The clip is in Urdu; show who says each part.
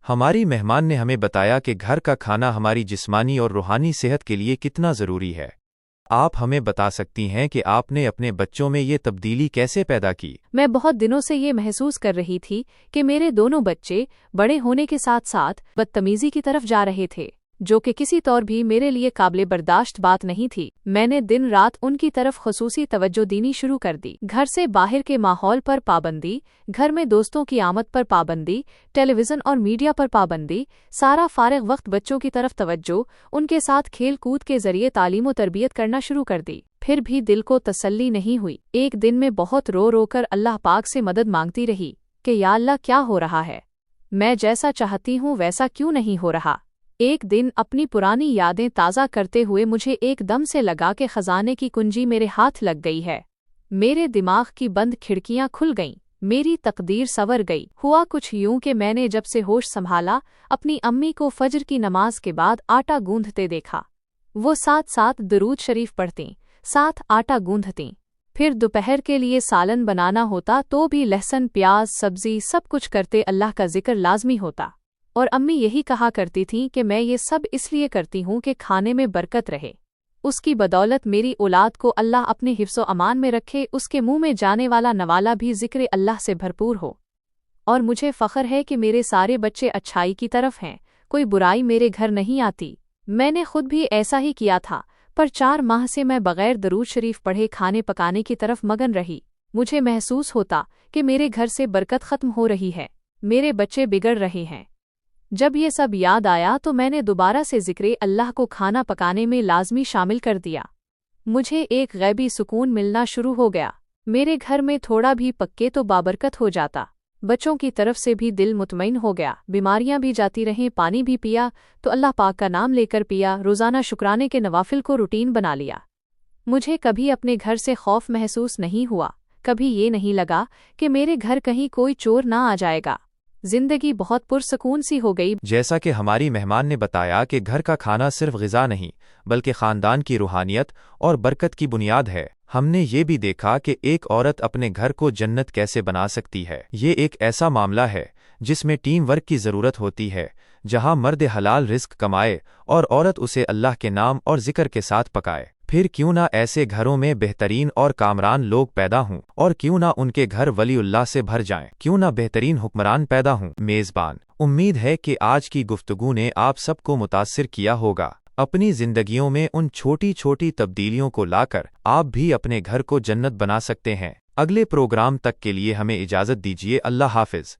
Speaker 1: ہماری مہمان نے ہمیں بتایا کہ گھر کا کھانا ہماری جسمانی اور روحانی صحت کے لیے کتنا ضروری ہے۔ آپ ہمیں بتا سکتی ہیں کہ آپ نے اپنے بچوں میں یہ تبدیلی کیسے پیدا کی؟
Speaker 2: میں بہت دنوں سے یہ محسوس کر رہی تھی کہ میرے دونوں بچے بڑے ہونے کے ساتھ ساتھ بدتمیزی کی طرف جا رہے تھے، جو کہ کسی طور بھی میرے لیے قابل برداشت بات نہیں تھی۔ میں نے دن رات ان کی طرف خصوصی توجہ دینی شروع کر دی۔ گھر سے باہر کے ماحول پر پابندی، گھر میں دوستوں کی آمد پر پابندی، ٹیلی ویژن اور میڈیا پر پابندی، سارا فارغ وقت بچوں کی طرف توجہ، ان کے ساتھ کھیل کود کے ذریعے تعلیم و تربیت کرنا شروع کر دی۔ پھر بھی دل کو تسلی نہیں ہوئی۔ ایک دن میں بہت رو رو کر اللہ پاک سے مدد مانگتی رہی کہ یا اللہ، کیا ہو رہا ہے؟ میں جیسا چاہتی ہوں ویسا کیوں نہیں ہو رہا؟ ایک دن اپنی پرانی یادیں تازہ کرتے ہوئے مجھے ایک دم سے لگا کہ خزانے کی کنجی میرے ہاتھ لگ گئی ہے۔ میرے دماغ کی بند کھڑکیاں کھل گئیں، میری تقدیر سنور گئی۔ ہوا کچھ یوں کہ میں نے جب سے ہوش سنبھالا، اپنی امی کو فجر کی نماز کے بعد آٹا گوندھتے دیکھا۔ وہ ساتھ ساتھ درود شریف پڑھتیں، ساتھ آٹا گوندھتیں۔ پھر دوپہر کے لیے سالن بنانا ہوتا تو بھی لہسن، پیاز، سبزی سب کچھ کرتے اللہ کا ذکر لازمی ہوتا۔ اور امی یہی کہا کرتی تھیں کہ میں یہ سب اس لیے کرتی ہوں کہ کھانے میں برکت رہے، اس کی بدولت میری اولاد کو اللہ اپنے حفظ و امان میں رکھے، اس کے منہ میں جانے والا نوالا بھی ذکر اللہ سے بھرپور ہو۔ اور مجھے فخر ہے کہ میرے سارے بچے اچھائی کی طرف ہیں، کوئی برائی میرے گھر نہیں آتی۔ میں نے خود بھی ایسا ہی کیا تھا، پر 4 ماہ سے میں بغیر درود شریف پڑھے کھانے پکانے کی طرف مگن رہی۔ مجھے محسوس ہوتا کہ میرے گھر سے برکت ختم ہو رہی ہے، میرے بچے بگڑ رہے ہیں۔ جب یہ سب یاد آیا تو میں نے دوبارہ سے ذکر اللہ کو کھانا پکانے میں لازمی شامل کر دیا۔ مجھے ایک غیبی سکون ملنا شروع ہو گیا۔ میرے گھر میں تھوڑا بھی پکے تو بابرکت ہو جاتا، بچوں کی طرف سے بھی دل مطمئن ہو گیا، بیماریاں بھی جاتی رہیں، پانی بھی پیا تو اللہ پاک کا نام لے کر پیا، روزانہ شکرانے کے نوافل کو روٹین بنا لیا۔ مجھے کبھی اپنے گھر سے خوف محسوس نہیں ہوا، کبھی یہ نہیں لگا کہ میرے گھر کہیں کوئی چور نہ آ جائے گا۔ زندگی بہت پرسکون سی ہو گئی۔
Speaker 1: جیسا کہ ہماری مہمان نے بتایا کہ گھر کا کھانا صرف غذا نہیں بلکہ خاندان کی روحانیت اور برکت کی بنیاد ہے۔ ہم نے یہ بھی دیکھا کہ ایک عورت اپنے گھر کو جنت کیسے بنا سکتی ہے۔ یہ ایک ایسا معاملہ ہے جس میں ٹیم ورک کی ضرورت ہوتی ہے، جہاں مرد حلال رزق کمائے اور عورت اسے اللہ کے نام اور ذکر کے ساتھ پکائے۔ پھر کیوں نہ ایسے گھروں میں بہترین اور کامران لوگ پیدا ہوں، اور کیوں نہ ان کے گھر ولی اللہ سے بھر جائیں، کیوں نہ بہترین حکمران پیدا ہوں۔ میزبان، امید ہے کہ آج کی گفتگو نے آپ سب کو متاثر کیا ہوگا۔ اپنی زندگیوں میں ان چھوٹی چھوٹی تبدیلیوں کو لا کر آپ بھی اپنے گھر کو جنت بنا سکتے ہیں۔ اگلے پروگرام تک کے لیے ہمیں اجازت دیجیے۔ اللہ حافظ۔